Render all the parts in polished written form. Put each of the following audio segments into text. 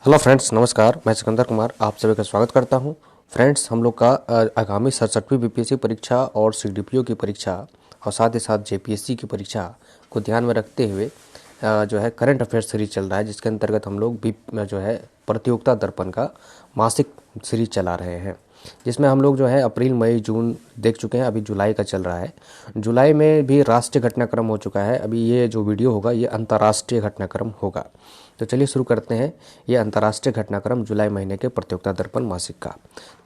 Hello friends, नमस्कार। मैं सिकंदर कुमार आप सभी का स्वागत करता हूं। फ्रेंड्स, हम लोग का आगामी 67वीं बीपीएससी परीक्षा और सीडीपीओ की परीक्षा और साथ ही साथ जेपीएससी की परीक्षा को ध्यान में रखते हुए जो है करंट अफेयर्स सीरीज चल रहा है, जिसके अंतर्गत हम लोग भी जो है प्रतियोगिता दर्पण का मासिक सीरीज चला रहे हैं, जिसमें हम लोग जो है अप्रैल मई जून देख चुके हैं। अभी जुलाई का चल रहा है। जुलाई में भी राष्ट्रीय घटनाक्रम हो चुका है। अभी ये जो वीडियो होगा ये अंतर्राष्ट्रीय घटनाक्रम होगा। तो चलिए शुरू करते हैं ये अंतर्राष्ट्रीय घटनाक्रम जुलाई महीने के प्रतियोगिता दर्पण मासिक का।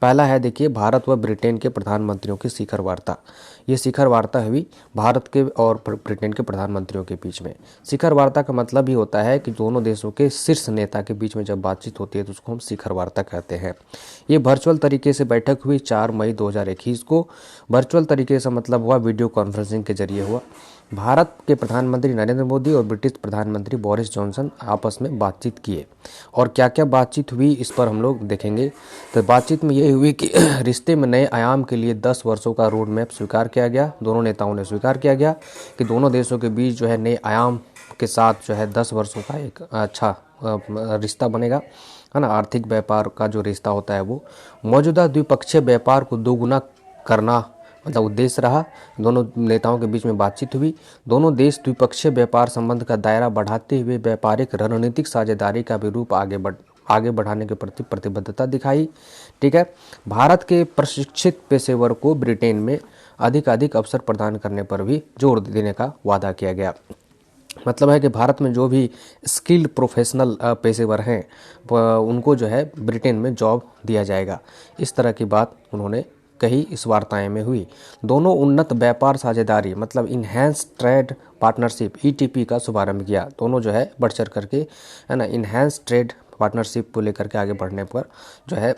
पहला है, देखिए, भारत व ब्रिटेन के प्रधानमंत्रियों की शिखर वार्ता। ये शिखर वार्ता हुई भारत के और ब्रिटेन के प्रधानमंत्रियों के बीच में। शिखर वार्ता का मतलब ही होता है कि दोनों देशों के शीर्ष नेता के बीच में जब बातचीत होती है तो उसको हम शिखर वार्ता कहते हैं। ये वर्चुअल तरीके से बैठक हुई 4 मई 2021 को। वर्चुअल तरीके से मतलब हुआ वीडियो कॉन्फ्रेंसिंग के जरिए हुआ। भारत के प्रधानमंत्री नरेंद्र मोदी और ब्रिटिश प्रधानमंत्री बोरिस जॉनसन आपस में बातचीत किए। और क्या क्या बातचीत हुई इस पर हम लोग देखेंगे। तो बातचीत में ये हुई कि रिश्ते में नए आयाम के लिए 10 वर्षों का रोड मैप स्वीकार किया गया। दोनों नेताओं ने स्वीकार किया गया कि दोनों देशों के बीच जो है नए आयाम के साथ जो है 10 वर्षों का एक अच्छा रिश्ता बनेगा, है ना। आर्थिक व्यापार का जो रिश्ता होता है वो मौजूदा द्विपक्षीय व्यापार को दोगुना करना मतलब उद्देश्य रहा। दोनों नेताओं के बीच में बातचीत हुई। दोनों देश द्विपक्षीय व्यापार संबंध का दायरा बढ़ाते हुए व्यापारिक रणनीतिक साझेदारी का भी रूप आगे बढ़ाने के प्रति प्रतिबद्धता दिखाई। ठीक है। भारत के प्रशिक्षित पेशेवर को ब्रिटेन में अधिक अवसर प्रदान करने पर भी जोर देने का वादा किया गया। मतलब है कि भारत में जो भी स्किल्ड प्रोफेशनल पेशेवर हैं उनको जो है ब्रिटेन में जॉब दिया जाएगा। इस तरह की बात उन्होंने कही इस वार्ताएं में हुई। दोनों उन्नत व्यापार साझेदारी मतलब इन्हेंस ट्रेड पार्टनरशिप ईटीपी का शुभारंभ किया। दोनों जो है बढ़ चढ़ करके, है ना, इन्हेंस ट्रेड पार्टनरशिप को लेकर के आगे बढ़ने पर जो है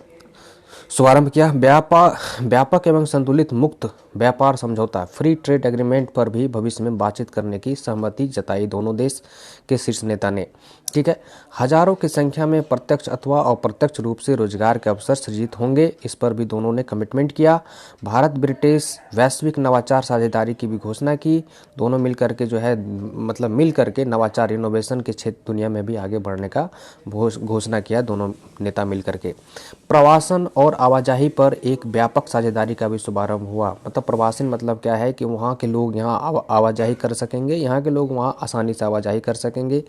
शुभारंभ किया। व्यापक एवं संतुलित मुक्त व्यापार समझौता फ्री ट्रेड एग्रीमेंट पर भी भविष्य में बातचीत करने की सहमति जताई दोनों देश के शीर्ष नेता ने। ठीक है। हजारों की संख्या में प्रत्यक्ष अथवा अप्रत्यक्ष रूप से रोजगार के अवसर सृजित होंगे, इस पर भी दोनों ने कमिटमेंट किया। भारत ब्रिटिश वैश्विक नवाचार साझेदारी की भी घोषणा की। दोनों मिलकर के जो है मतलब मिलकर के नवाचार इनोवेशन के क्षेत्र दुनिया में भी आगे बढ़ने का घोषणा किया दोनों नेता मिलकर के। प्रवासन और आवाजाही पर एक व्यापक साझेदारी का भी शुभारंभ हुआ। मतलब प्रवासन मतलब क्या है कि वहाँ के लोग यहाँ आवाजाही कर सकेंगे, यहाँ के लोग वहाँ आसानी से आवाजाही कर सकेंगे।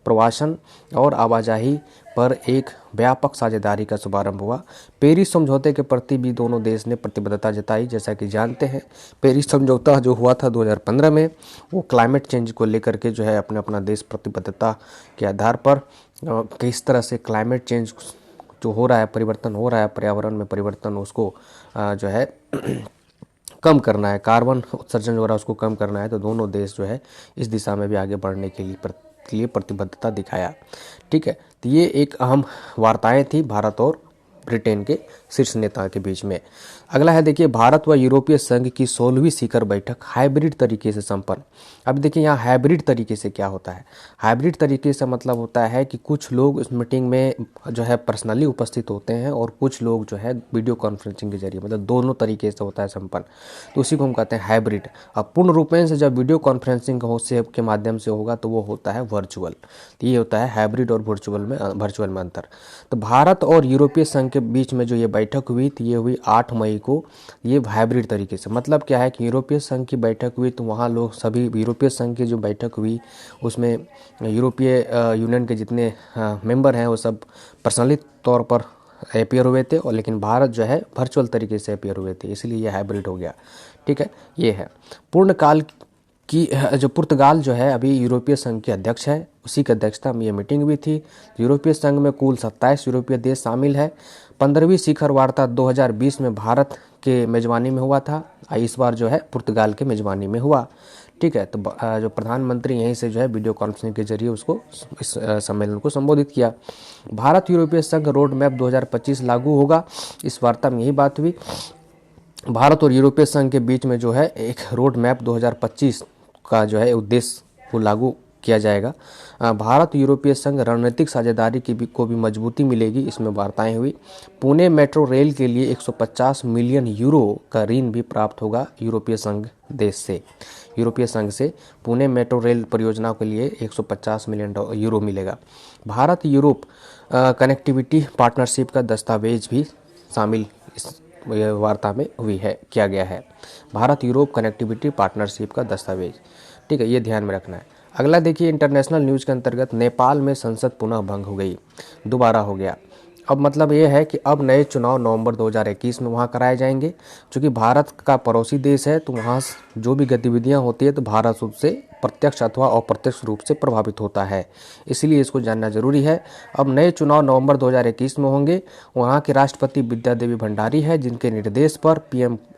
प्रवासन और आवाजाही पर एक व्यापक साझेदारी का शुभारंभ हुआ। पेरिस समझौते के प्रति भी दोनों देश ने प्रतिबद्धता जताई। जैसा कि जानते हैं पेरिस समझौता जो हुआ था 2015 में, वो क्लाइमेट चेंज को लेकर के जो है अपने अपना देश प्रतिबद्धता के आधार पर किस तरह से क्लाइमेट चेंज जो हो रहा है, परिवर्तन हो रहा है, पर्यावरण में परिवर्तन, उसको जो है कम करना है, कार्बन उत्सर्जन हो रहा है उसको कम करना है। तो दोनों देश जो है इस दिशा में भी आगे बढ़ने के लिए प्रतिबद्धता दिखाया। ठीक है। तो ये एक अहम वार्ताएं थी भारत और ब्रिटेन के शीर्ष नेता के बीच में। अगला है, देखिए, भारत व यूरोपीय संघ की 16वीं शिखर बैठक हाइब्रिड तरीके से संपन्न। अब देखिए यहाँ हाइब्रिड तरीके से क्या होता है। हाइब्रिड तरीके से मतलब होता है कि कुछ लोग इस मीटिंग में जो है पर्सनली उपस्थित होते हैं और कुछ लोग जो है वीडियो कॉन्फ्रेंसिंग के जरिए, मतलब दोनों तरीके से होता है संपन्न। तो उसी को हम कहते हैं हाइब्रिड। अब पूर्ण रूपेण से जब वीडियो कॉन्फ्रेंसिंग के माध्यम से होगा तो वो होता है वर्चुअल। तो ये होता है हाइब्रिड और वर्चुअल में अंतर। तो भारत और यूरोपीय संघ के बीच में जो ये बैठक हुई थी ये हुई 8 मई को। ये हाइब्रिड तरीके से मतलब क्या है कि यूरोपीय संघ की बैठक हुई तो वहाँ लोग सभी यूरोपीय संघ की जो बैठक हुई उसमें यूरोपीय यूनियन के जितने मेंबर हैं वो सब पर्सनली तौर पर अपियर हुए थे, और लेकिन भारत जो है वर्चुअल तरीके से अपियर हुए थे, इसलिए ये हाइब्रिड हो गया। ठीक है। ये है पूर्णकाल की जो पुर्तगाल जो है अभी यूरोपीय संघ के अध्यक्ष है, उसी की अध्यक्षता में ये मीटिंग हुई थी। यूरोपीय संघ में कुल 27 यूरोपीय देश शामिल है। 15वीं शिखर वार्ता 2020 में भारत के मेजबानी में हुआ था, इस बार जो है पुर्तगाल के मेजबानी में हुआ। ठीक है। तो जो प्रधानमंत्री यहीं से जो है वीडियो कॉन्फ्रेंसिंग के जरिए उसको इस सम्मेलन को संबोधित किया। भारत यूरोपीय संघ रोड मैप 2025 लागू होगा, इस वार्ता में यही बात हुई। भारत और यूरोपीय संघ के बीच में जो है एक रोड मैप 2025 का जो है उद्देश्य को लागू किया जाएगा। भारत यूरोपीय संघ रणनीतिक साझेदारी को भी मजबूती मिलेगी, इसमें वार्ताएं हुई। पुणे मेट्रो रेल के लिए 150 मिलियन यूरो का ऋण भी प्राप्त होगा यूरोपीय संघ से पुणे मेट्रो रेल परियोजना के लिए 150 मिलियन यूरो मिलेगा। भारत यूरोप कनेक्टिविटी पार्टनरशिप का दस्तावेज भी शामिल इस वार्ता में किया गया है। भारत यूरोप कनेक्टिविटी पार्टनरशिप का दस्तावेज, ठीक है, ये ध्यान में रखना है। अगला देखिए, इंटरनेशनल न्यूज़ के अंतर्गत नेपाल में संसद पुनः भंग हो गई, दोबारा हो गया। अब मतलब ये है कि अब नए चुनाव नवंबर 2021 में वहाँ कराए जाएंगे। क्योंकि भारत का पड़ोसी देश है, तो वहाँ जो भी गतिविधियाँ होती है तो भारत उससे प्रत्यक्ष अथवा अप्रत्यक्ष रूप से प्रभावित होता है, इसलिए इसको जानना जरूरी है। अब नए चुनाव नवंबर 2021 में होंगे। वहाँ के राष्ट्रपति विद्या देवी भंडारी है, जिनके निर्देश पर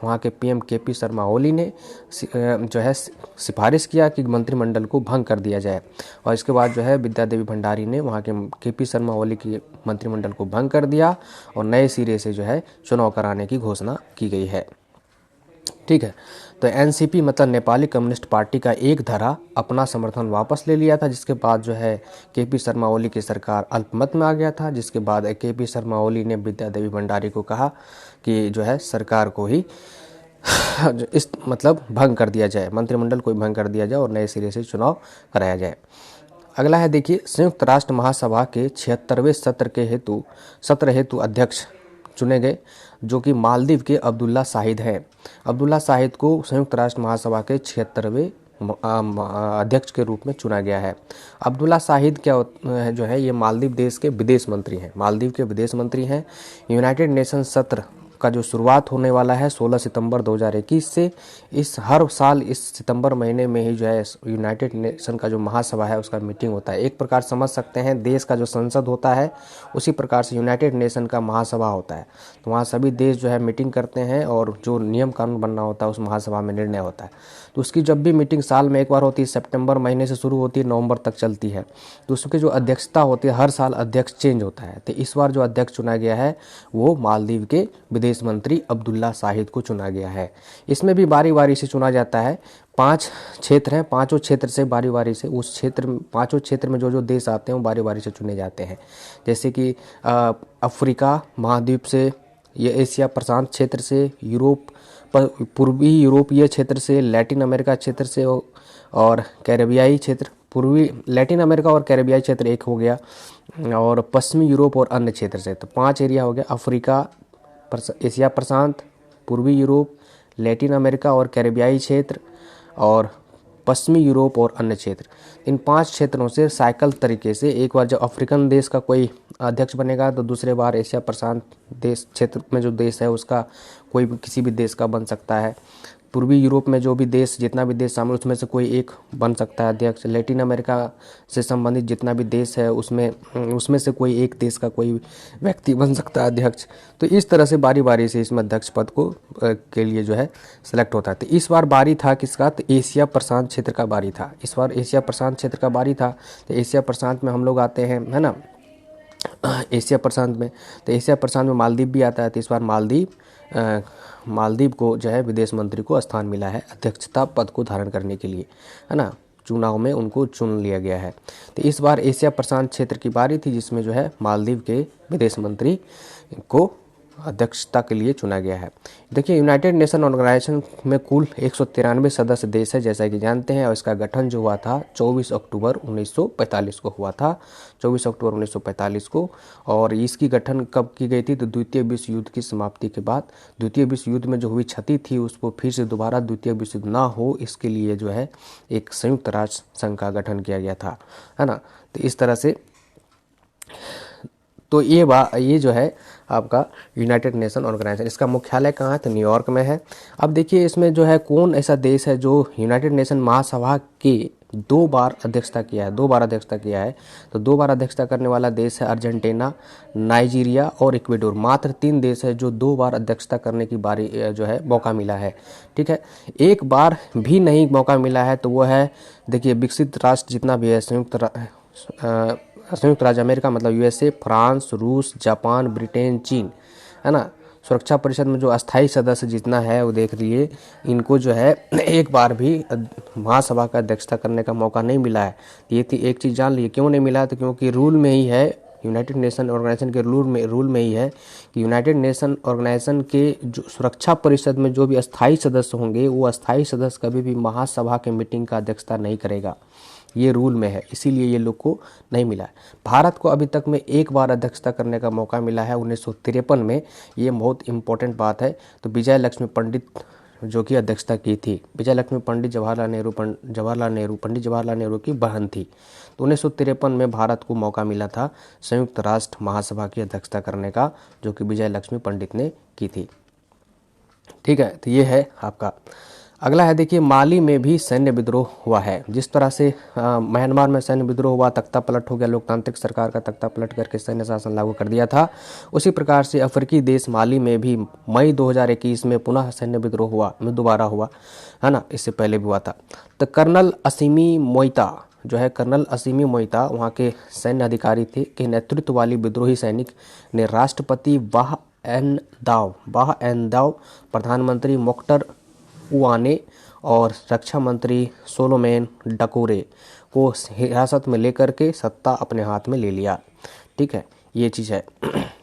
वहाँ के पीएम केपी शर्मा ओली ने जो है सिफारिश किया कि मंत्रिमंडल को भंग कर दिया जाए, और इसके बाद जो है विद्या देवी भंडारी ने वहाँ के केपी शर्मा ओली की मंत्रिमंडल को भंग कर दिया और नए सिरे से जो है चुनाव कराने की घोषणा की गई है, ठीक है। तो एनसीपी मतलब नेपाली कम्युनिस्ट पार्टी का एक धड़ा अपना समर्थन वापस ले लिया था, जिसके बाद जो है केपी शर्मा ओली की सरकार अल्पमत में आ गया था, जिसके बाद केपी शर्मा ओली ने विद्या देवी भंडारी को कहा कि जो है सरकार को ही इस मतलब भंग कर दिया जाए, मंत्रिमंडल को भंग कर दिया जाए और नए सिरे से चुनाव कराया जाए। अगला है देखिए, संयुक्त राष्ट्र महासभा के 76वें सत्र हेतु अध्यक्ष चुने गए, जो कि मालदीव के अब्दुल्ला शाहिद हैं। अब्दुल्ला शाहिद को संयुक्त राष्ट्र महासभा के 76वें अध्यक्ष के रूप में चुना गया है। अब्दुल्ला शाहिद जो है ये मालदीव देश के विदेश मंत्री हैं, मालदीव के विदेश मंत्री हैं। यूनाइटेड नेशन सत्र का जो शुरुआत होने वाला है 16 सितंबर 2021 से, इस हर साल इस सितंबर महीने में ही जो है यूनाइटेड नेशन का जो महासभा है उसका मीटिंग होता है। एक प्रकार समझ सकते हैं देश का जो संसद होता है उसी प्रकार से यूनाइटेड नेशन का महासभा होता है। तो वहाँ सभी देश जो है मीटिंग करते हैं और जो नियम कानून बनना होता है उस महासभा में निर्णय होता है। तो उसकी जब भी मीटिंग साल में एक बार होती है, सितंबर महीने से शुरू होती है, नवंबर तक चलती है। तो उसकी जो अध्यक्षता होती है, हर साल अध्यक्ष चेंज होता है। तो इस बार जो अध्यक्ष चुना गया है वो मालदीव के विदेश मंत्री अब्दुल्ला शाहिद को चुना गया है। इसमें भी बारी बारी से चुना जाता है। 5 क्षेत्र हैं, पांचों क्षेत्र से बारी बारी से उस क्षेत्र, पांचों क्षेत्र में जो जो देश आते हैं वो बारी बारी से चुने जाते हैं। जैसे कि अफ्रीका महाद्वीप से, ये एशिया प्रशांत क्षेत्र से, यूरोप, पूर्वी यूरोपीय क्षेत्र से, लैटिन अमेरिका क्षेत्र से और कैरेबियाई क्षेत्र, पूर्वी लैटिन अमेरिका और कैरेबियाई क्षेत्र एक हो गया, और पश्चिमी यूरोप और अन्य क्षेत्र से। तो 5 एरिया हो गया, अफ्रीका, एशिया प्रशांत, पूर्वी यूरोप, लैटिन अमेरिका और कैरेबियाई क्षेत्र और पश्चिमी यूरोप और अन्य क्षेत्र। इन 5 क्षेत्रों से साइकिल तरीके से एक बार जब अफ्रीकन देश का कोई अध्यक्ष बनेगा तो दूसरे बार एशिया प्रशांत देश क्षेत्र में जो देश है उसका कोई भी किसी भी देश का बन सकता है। पूर्वी यूरोप में जो भी देश, जितना भी देश शामिल उसमें से कोई एक बन सकता है अध्यक्ष। लैटिन अमेरिका से संबंधित जितना भी देश है उसमें से कोई एक देश का कोई व्यक्ति बन सकता है अध्यक्ष। तो इस तरह से बारी बारी से इसमें अध्यक्ष पद के लिए जो है सिलेक्ट होता है। तो इस बार बारी था किसका? तो एशिया प्रशांत क्षेत्र का बारी था। इस बार एशिया प्रशांत क्षेत्र का बारी था। तो एशिया प्रशांत में हम लोग आते हैं, है ना, एशिया प्रशांत में। तो एशिया प्रशांत में मालदीव भी आता है। तो इस बार मालदीव को जो है विदेश मंत्री को स्थान मिला है अध्यक्षता पद को धारण करने के लिए, है ना, चुनाव में उनको चुन लिया गया है। तो इस बार एशिया प्रशांत क्षेत्र की बारी थी जिसमें जो है मालदीव के विदेश मंत्री को अध्यक्षता के लिए चुना गया है। देखिए, यूनाइटेड नेशन ऑर्गेनाइजेशन में कुल 193 सदस्य देश है जैसा कि जानते हैं, और इसका गठन जो हुआ था 24 अक्टूबर 1945 को हुआ था, 24 अक्टूबर 1945 को। और इसकी गठन कब की गई थी? तो द्वितीय विश्व युद्ध की समाप्ति के बाद। द्वितीय विश्व युद्ध में जो हुई क्षति थी उसको फिर से दोबारा द्वितीय विश्व युद्ध ना हो इसके लिए जो है एक संयुक्त राष्ट्र संघ का गठन किया गया था, है ना। तो इस तरह से तो ये जो है आपका यूनाइटेड नेशन ऑर्गेनाइजेशन, इसका मुख्यालय कहाँ है? तो न्यूयॉर्क में है। अब देखिए इसमें जो है कौन ऐसा देश है जो यूनाइटेड नेशन महासभा के 2 बार अध्यक्षता किया है, 2 बार अध्यक्षता किया है। तो 2 बार अध्यक्षता करने वाला देश है अर्जेंटीना, नाइजीरिया और इक्वेडोर। मात्र 3 देश है जो 2 बार अध्यक्षता करने की बारी जो है मौका मिला है, ठीक है। एक बार भी नहीं मौका मिला है तो वो है, देखिए, विकसित राष्ट्र जितना भी है, संयुक्त राज्य अमेरिका मतलब यूएसए, फ्रांस, रूस, जापान, ब्रिटेन, चीन, है ना। सुरक्षा परिषद में जो अस्थायी सदस्य जितना है वो देख लिए, इनको जो है एक बार भी महासभा का अध्यक्षता करने का मौका नहीं मिला है। ये थी एक चीज़ जान लीजिए क्यों नहीं मिला है, तो क्योंकि रूल में ही है, यूनाइटेड नेशन ऑर्गेनाइजेशन के रूल में ही है कि यूनाइटेड नेशन ऑर्गेनाइजेशन के जो सुरक्षा परिषद में जो भी अस्थायी सदस्य होंगे वो अस्थायी सदस्य कभी भी महासभा के मीटिंग का अध्यक्षता नहीं करेगा। ये रूल में है, इसीलिए ये लोग को नहीं मिला है। भारत को अभी तक में एक बार अध्यक्षता करने का मौका मिला है 1953 में, ये बहुत इम्पोर्टेंट बात है। तो विजय लक्ष्मी पंडित जो कि अध्यक्षता की थी, विजय लक्ष्मी पंडित पंडित जवाहरलाल नेहरू की बहन थी। तो 1953 में भारत को मौका मिला था संयुक्त राष्ट्र महासभा की अध्यक्षता करने का, जो कि विजय लक्ष्मी पंडित ने की थी। ठीक है, तो ये है आपका। अगला है देखिए, माली में भी सैन्य विद्रोह हुआ है। जिस तरह से म्यांमार में सैन्य विद्रोह हुआ, तख्ता पलट हो गया, लोकतांत्रिक सरकार का तख्ता पलट करके सैन्य शासन लागू कर दिया था, उसी प्रकार से अफ्रीकी देश माली में भी मई 2021 में पुनः सैन्य विद्रोह हुआ, दोबारा हुआ है ना, इससे पहले भी हुआ था। तो कर्नल असीमी मोइता जो है, कर्नल असीमी मोइता वहाँ के सैन्य अधिकारी थे, के नेतृत्व वाली विद्रोही सैनिक ने राष्ट्रपति वाह एन दाव, प्रधानमंत्री मोख्तर उआने और रक्षा मंत्री सोलोमेन डकोरे को हिरासत में लेकर के सत्ता अपने हाथ में ले लिया। ठीक है, ये चीज़ है।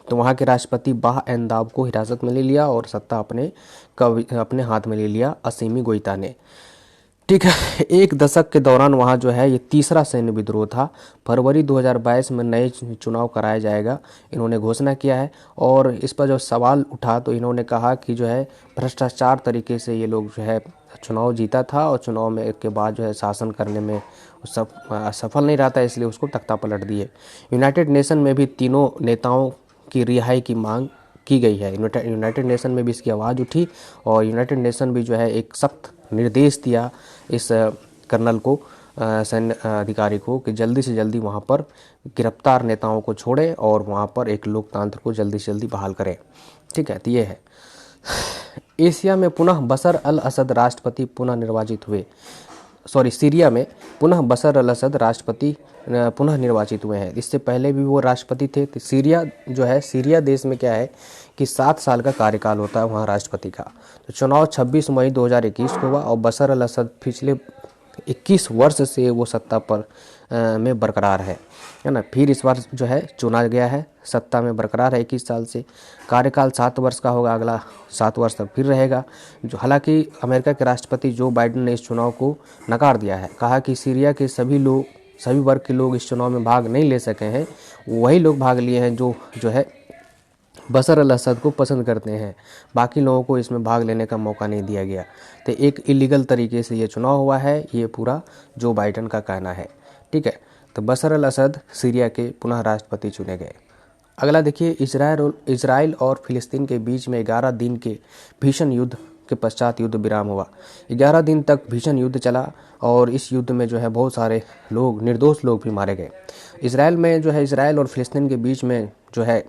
तो वहाँ के राष्ट्रपति वाह एन दाव को हिरासत में ले लिया और सत्ता अपने हाथ में ले लिया असीमी गोइता ने। ठीक है, एक दशक के दौरान वहाँ जो है ये तीसरा सैन्य विद्रोह था। फरवरी 2022 में नए चुनाव कराया जाएगा, इन्होंने घोषणा किया है। और इस पर जो सवाल उठा तो इन्होंने कहा कि जो है भ्रष्टाचार तरीके से ये लोग जो है चुनाव जीता था और चुनाव में के बाद जो है शासन करने में सफल नहीं रहा था, इसलिए उसको तख्ता पलट दिए। यूनाइटेड नेशन में भी तीनों नेताओं की रिहाई की मांग की गई है। यूनाइटेड नेशन में भी इसकी आवाज़ उठी और यूनाइटेड नेशन भी जो है एक सख्त निर्देश दिया इस कर्नल को, सैन्य अधिकारी को, कि जल्दी से जल्दी वहाँ पर गिरफ्तार नेताओं को छोड़े और वहाँ पर एक लोकतंत्र को जल्दी से जल्दी बहाल करें। ठीक है, तो ये है। एशिया में पुनः बशर अल असद राष्ट्रपति पुनः निर्वाचित हुए। सीरिया में पुनः बशर अल असद राष्ट्रपति पुनः निर्वाचित हुए हैं। इससे पहले भी वो राष्ट्रपति थे। तो सीरिया जो है, सीरिया देश में क्या है कि 7 साल का कार्यकाल होता है वहाँ राष्ट्रपति का। तो चुनाव 26 मई 2021 को हुआ और बशर अल असद पिछले 21 वर्ष से वो सत्ता पर में बरकरार है ना। फिर इस बार जो है चुना गया है, सत्ता में बरकरार है 21 साल से। कार्यकाल 7 वर्ष का होगा, अगला 7 वर्ष तक फिर रहेगा। जो हालांकि अमेरिका के राष्ट्रपति जो बाइडेन ने इस चुनाव को नकार दिया है, कहा कि सीरिया के सभी वर्ग के लोग इस चुनाव में भाग नहीं ले सके हैं, वही लोग भाग लिए हैं जो है बशर अल असद को पसंद करते हैं, बाकी लोगों को इसमें भाग लेने का मौका नहीं दिया गया। तो एक इलीगल तरीके से ये चुनाव हुआ है, ये पूरा जो बाइडेन का कहना है। ठीक है, तो बशर अल असद सीरिया के पुनः राष्ट्रपति चुने गए। अगला देखिए, इजराइल और फिलिस्तीन के बीच में 11 दिन के भीषण युद्ध के पश्चात युद्ध विराम हुआ। 11 दिन तक भीषण युद्ध चला और इस युद्ध में जो है बहुत सारे लोग, निर्दोष लोग भी मारे गए। इजराइल में जो है, इजराइल और फिलिस्तीन के बीच में जो है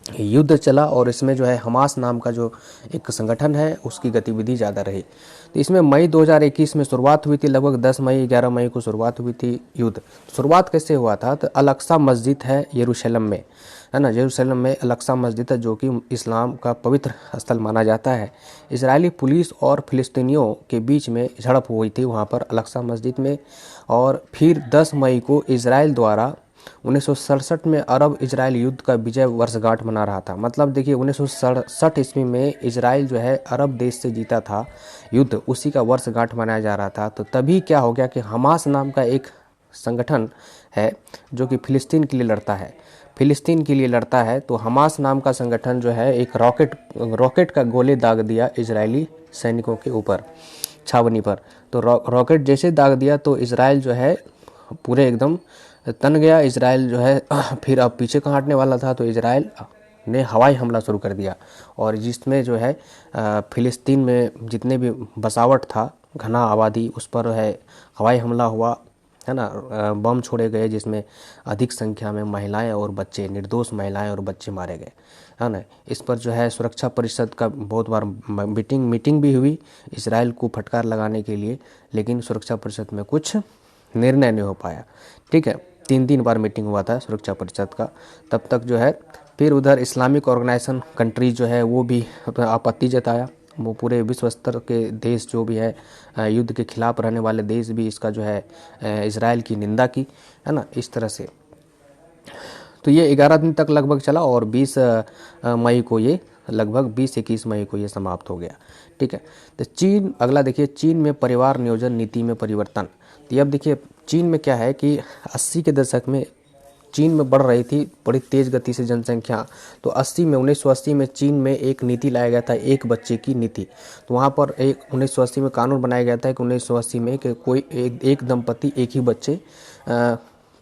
युद्ध चला और इसमें जो है हमास नाम का जो एक संगठन है उसकी गतिविधि ज़्यादा रही। तो इसमें मई 2021 में शुरुआत हुई थी, लगभग 10 मई 11 मई को शुरुआत हुई थी युद्ध। शुरुआत कैसे हुआ था? तो अल अक्सा मस्जिद है यरूशलेम में, है ना, यरूशलेम में अल अक्सा मस्जिद है जो कि इस्लाम का पवित्र स्थल माना जाता है। इजरायली पुलिस और फिलिस्तीनियों के बीच में झड़प हुई थी वहाँ पर अल अक्सा मस्जिद में। और फिर 10 मई को इजराइल द्वारा 1967 में अरब इजराइल युद्ध का विजय वर्षगांठ मना रहा था। मतलब देखिए 1967 ईस्वी में इजराइल जो है अरब देश से जीता था युद्ध, उसी का वर्षगांठ मनाया जा रहा था। तो तभी क्या हो गया कि हमास नाम का एक संगठन है जो कि फिलिस्तीन के लिए लड़ता है। तो हमास नाम का संगठन जो है एक रॉकेट का गोले दाग दिया इजरायली सैनिकों के ऊपर, छावनी पर। तो रॉकेट जैसे दाग दिया तो इजराइल जो है पूरे एकदम तन गया। इजराइल जो है फिर अब पीछे कहाँ हटने वाला था, तो इजराइल ने हवाई हमला शुरू कर दिया और जिसमें जो है फिलिस्तीन में जितने भी बसावट था, घना आबादी, उस पर है हवाई हमला हुआ, है ना। बम छोड़े गए जिसमें अधिक संख्या में महिलाएं और बच्चे, निर्दोष महिलाएं और बच्चे मारे गए, है ना। इस पर जो है सुरक्षा परिषद का बहुत बार मीटिंग भी हुई इजराइल को फटकार लगाने के लिए, लेकिन सुरक्षा परिषद में कुछ निर्णय नहीं हो पाया। ठीक है, 3 बार मीटिंग हुआ था सुरक्षा परिषद का तब तक जो है। फिर उधर इस्लामिक ऑर्गेनाइजेशन कंट्री जो है वो भी आपत्ति जताया। वो पूरे विश्व स्तर के देश जो भी है युद्ध के खिलाफ रहने वाले देश भी इसका जो है इजराइल की निंदा की, है ना, इस तरह से। तो ये 11 दिन तक लगभग चला और 20 मई को ये लगभग 20-21 मई को ये समाप्त हो गया। ठीक है, तो चीन, अगला देखिए, चीन में परिवार नियोजन नीति में परिवर्तन। तो अब देखिए चीन में क्या है कि 80 के दशक में चीन में बढ़ रही थी बड़ी तेज़ गति से जनसंख्या। तो 1980 में चीन में एक नीति लाया गया था, एक बच्चे की नीति। तो वहाँ पर एक 1980 में कानून बनाया गया था कि 1980 में कि कोई एक दंपति एक ही बच्चे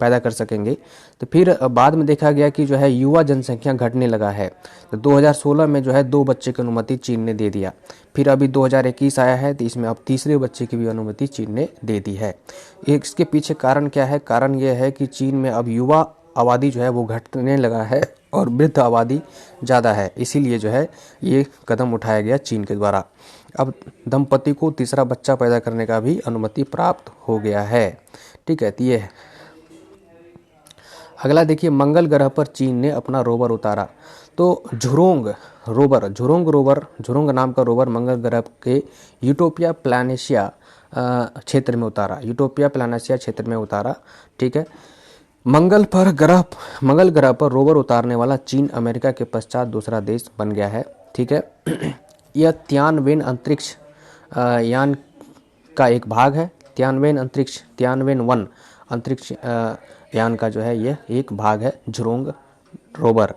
पैदा कर सकेंगे। तो फिर बाद में देखा गया कि जो है युवा जनसंख्या घटने लगा है। तो 2016 में जो है 2 बच्चे की अनुमति चीन ने दे दिया। फिर अभी 2021 आया है, तो इसमें अब तीसरे बच्चे की भी अनुमति चीन ने दे दी है। इसके पीछे कारण क्या है? कारण यह है कि चीन में अब युवा आबादी जो है वो घटने लगा है और वृद्ध आबादी ज़्यादा है, इसीलिए जो है ये कदम उठाया गया चीन के द्वारा। अब दंपति को तीसरा बच्चा पैदा करने का भी अनुमति प्राप्त हो गया है। ठीक है, तो ये है। अगला देखिए, मंगल ग्रह पर चीन ने अपना रोवर उतारा। तो झुरोंग नाम का रोवर मंगल ग्रह के यूटोपिया प्लानेशिया क्षेत्र में उतारा। ठीक है, मंगल ग्रह पर रोवर उतारने वाला चीन अमेरिका के पश्चात दूसरा देश बन गया है। ठीक है, यह तियानवेन अंतरिक्ष यान का एक भाग है। तियानवेन-1 अंतरिक्ष यान का जो है यह एक भाग है झुरोंग रोवर।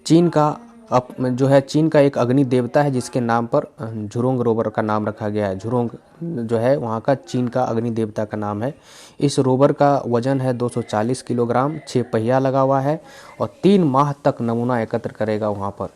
चीन का एक अग्नि देवता है जिसके नाम पर झुरोंग रोवर का नाम रखा गया है। झुरोंग जो है वहाँ का चीन का अग्नि देवता का नाम है। इस रोवर का वजन है 240 किलोग्राम, 6 पहिया लगा हुआ है और 3 माह तक नमूना एकत्र करेगा वहाँ पर।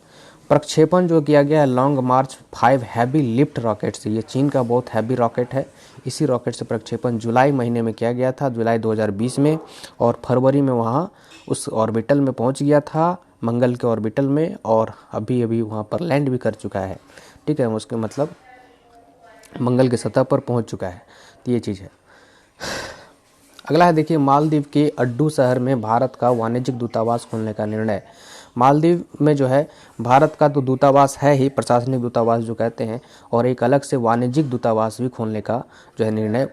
प्रक्षेपण जो किया गया है लॉन्ग मार्च 5 हैवी लिफ्ट रॉकेट से। ये चीन का बहुत हैवी रॉकेट है। इसी रॉकेट से प्रक्षेपण जुलाई महीने में किया गया था, जुलाई 2020 में, और फरवरी में वहाँ उस ऑर्बिटल में पहुँच गया था, मंगल के ऑर्बिटल में, और अभी वहाँ पर लैंड भी कर चुका है। ठीक है, उसके मतलब मंगल की सतह पर पहुँच चुका है। तो ये चीज़ है। अगला है देखिए, मालदीव के अड्डू शहर में भारत का वाणिज्यिक दूतावास खोलने का निर्णय। मालदीव में जो है भारत का तो दूतावास है ही, प्रशासनिक दूतावास जो कहते हैं, और एक अलग से वाणिज्यिक दूतावास भी खोलने का जो है निर्णय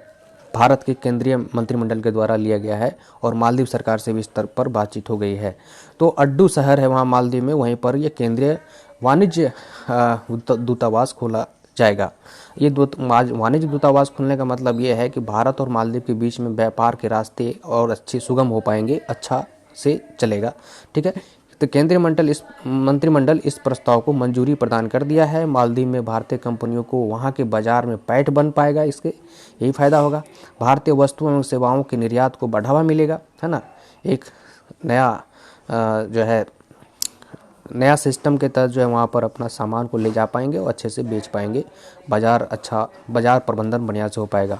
भारत के केंद्रीय मंत्रिमंडल के द्वारा लिया गया है और मालदीव सरकार से भी इस स्तर पर बातचीत हो गई है। तो अड्डू शहर है वहाँ मालदीव में, वहीं पर ये केंद्रीय वाणिज्य दूतावास खोला जाएगा। ये वाणिज्य दूतावास खुलने का मतलब ये है कि भारत और मालदीव के बीच में व्यापार के रास्ते और अच्छे सुगम हो पाएंगे, अच्छा से चलेगा। ठीक है, तो केंद्रीय मंत्रिमंडल इस प्रस्ताव को मंजूरी प्रदान कर दिया है। मालदीव में भारतीय कंपनियों को वहां के बाजार में पैठ बन पाएगा, इसके यही फायदा होगा। भारतीय वस्तुओं एवं सेवाओं के निर्यात को बढ़ावा मिलेगा, है ना। एक नया सिस्टम के तहत जो है वहाँ पर अपना सामान को ले जा पाएंगे और अच्छे से बेच पाएंगे। बाजार प्रबंधन बढ़िया से हो पाएगा।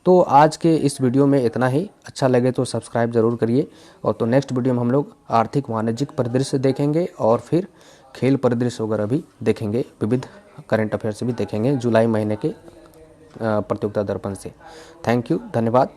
तो आज के इस वीडियो में इतना ही। अच्छा लगे तो सब्सक्राइब ज़रूर करिए। और तो नेक्स्ट वीडियो में हम लोग आर्थिक वाणिज्यिक परिदृश्य देखेंगे और फिर खेल परिदृश्य वगैरह भी देखेंगे, विविध करंट अफेयर्स भी देखेंगे जुलाई महीने के प्रतियोगिता दर्पण से। थैंक यू, धन्यवाद।